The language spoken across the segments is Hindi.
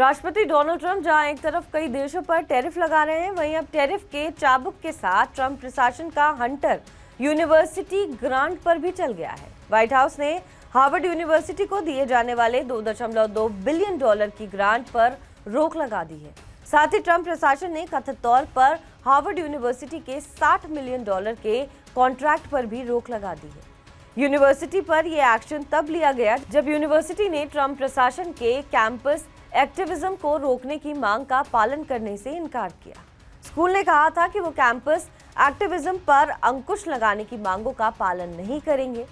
राष्ट्रपति डोनाल्ड ट्रंप जहां एक तरफ कई देशों पर टैरिफ लगा रहे हैं, वहीं अब टैरिफ के चाबुक के साथ ट्रंप प्रशासन का हंटर यूनिवर्सिटी ग्रांट पर भी चल गया है। व्हाइट हाउस ने हार्वर्ड यूनिवर्सिटी को दिए जाने वाले $2.2 बिलियन की ग्रांट पर रोक लगा दी है। साथ ही ट्रंप प्रशासन ने कथित तौर पर हार्वर्ड यूनिवर्सिटी के $60 मिलियन के कॉन्ट्रैक्ट पर भी रोक लगा दी है। यूनिवर्सिटी पर यह एक्शन तब लिया गया जब यूनिवर्सिटी ने ट्रंप प्रशासन के कैंपस एक्टिविज्म को रोकने की मांग का पालन करने से इनकार किया। स्कूल ने कहा था कि वो कैंपस एक्टिविज्म पर अंकुश लगाने की मांगों का पालन नहीं करेंगे।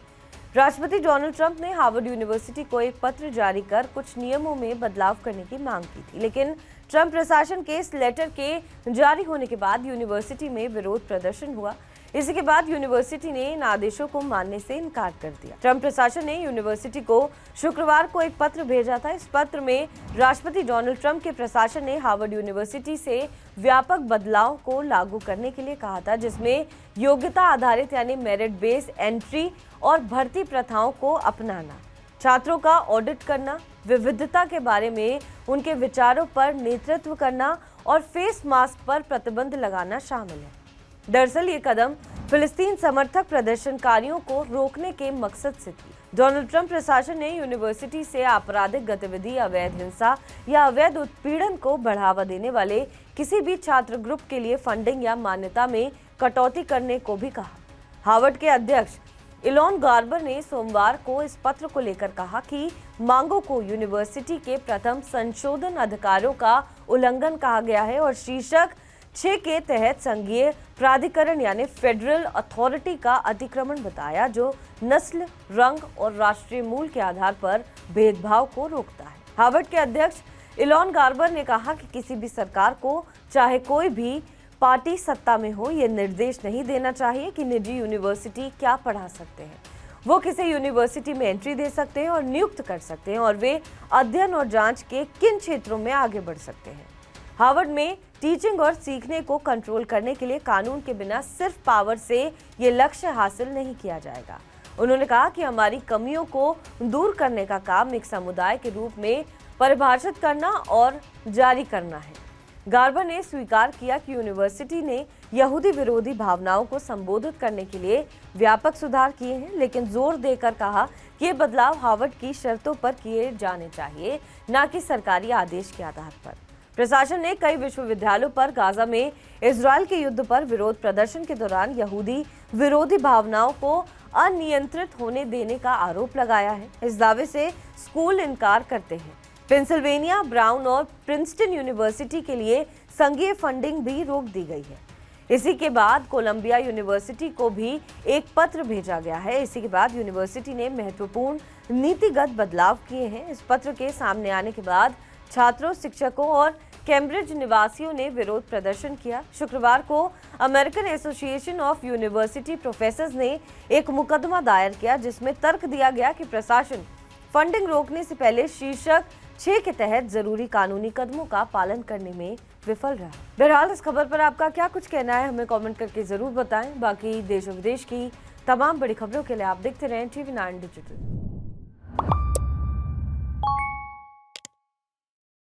राष्ट्रपति डोनाल्ड ट्रंप ने हार्वर्ड यूनिवर्सिटी को एक पत्र जारी कर कुछ नियमों में बदलाव करने की मांग की थी, लेकिन ट्रंप प्रशासन के इस लेटर के जारी होने के बाद यूनिवर्सिटी में विरोध प्रदर्शन हुआ। इसी के बाद यूनिवर्सिटी ने इन आदेशों को मानने से इनकार कर दिया। ट्रंप प्रशासन ने यूनिवर्सिटी को शुक्रवार को एक पत्र भेजा था। इस पत्र में राष्ट्रपति डोनाल्ड ट्रंप के प्रशासन ने हार्वर्ड यूनिवर्सिटी से व्यापक बदलाव को लागू करने के लिए कहा था, जिसमें योग्यता आधारित यानी मेरिट बेस्ड एंट्री और भर्ती प्रथाओं को अपनाना, छात्रों का ऑडिट करना, विविधता के बारे में उनके विचारों पर नेतृत्व करना और फेस मास्क पर प्रतिबंध लगाना शामिल है। दरअसल ये कदम फिलिस्तीन समर्थक प्रदर्शनकारियों को रोकने के मकसद से थी। डोनाल्ड ट्रंप प्रशासन ने यूनिवर्सिटी से आपराधिक गतिविधि, अवैध हिंसा या अवैध उत्पीड़न को बढ़ावा देने वाले किसी भी छात्र ग्रुप के लिए फंडिंग या मान्यता में कटौती करने को भी कहा। हार्वर्ड के अध्यक्ष इलॉन गार्बर ने सोमवार को इस पत्र को लेकर कहा कि मांगों को यूनिवर्सिटी के प्रथम संशोधन अधिकारों का उल्लंघन कहा गया है और शीर्षक 6 के तहत संघीय प्राधिकरण यानी फेडरल अथॉरिटी का अतिक्रमण बताया, जो नस्ल, रंग और राष्ट्रीय मूल के आधार पर भेदभाव को रोकता है। हार्वर्ड के अध्यक्ष इलॉन गार्बर ने कहा कि किसी भी सरकार को, चाहे कोई भी पार्टी सत्ता में हो, यह निर्देश नहीं देना चाहिए कि निजी यूनिवर्सिटी क्या पढ़ा सकते हैं। वो किसी यूनिवर्सिटी में एंट्री दे सकते हैं और नियुक्त कर सकते हैं और वे अध्ययन और जांच के किन क्षेत्रों में आगे बढ़ सकते हैं। हार्वर्ड में टीचिंग और सीखने को कंट्रोल करने के लिए कानून के बिना सिर्फ पावर से ये लक्ष्य हासिल नहीं किया जाएगा। उन्होंने कहा कि हमारी कमियों को दूर करने का काम एक समुदाय के रूप में परिभाषित करना और जारी करना है। गार्बर ने स्वीकार किया कि यूनिवर्सिटी ने यहूदी विरोधी भावनाओं को संबोधित करने के लिए व्यापक सुधार किए हैं, लेकिन जोर देकर कहा कि ये बदलाव हार्वर्ड की शर्तों पर किए जाने चाहिए, न कि सरकारी आदेश के आधार पर। प्रशासन ने कई विश्वविद्यालयों पर गाजा में इजरायल के युद्ध पर विरोध प्रदर्शन के दौरान यहूदी विरोधी भावनाओं को अनियंत्रित होने देने का आरोप लगाया है। इस दावे से स्कूल इनकार करते हैं। पेंसिल्वेनिया, ब्राउन और प्रिंसटन यूनिवर्सिटी के लिए संघीय फंडिंग भी रोक दी गई है। इसी के बाद कोलंबिया यूनिवर्सिटी को भी एक पत्र भेजा गया है। इसी के बाद यूनिवर्सिटी ने महत्वपूर्ण नीतिगत बदलाव किए हैं। इस पत्र के सामने आने के बाद छात्रों, शिक्षकों और कैम्ब्रिज निवासियों ने विरोध प्रदर्शन किया। शुक्रवार को American association of university professors ने एक मुकदमा दायर किया, जिसमें तर्क दिया गया कि प्रशासन फंडिंग रोकने से पहले शीर्षक 6 के तहत जरूरी कानूनी कदमों का पालन करने में विफल रहा। बहरहाल इस खबर पर आपका क्या कुछ कहना है, हमें कमेंट करके जरूर बताएं। बाकी देश और विदेश की तमाम बड़ी खबरों के लिए आप देखते रहें TV9 डिजिटल।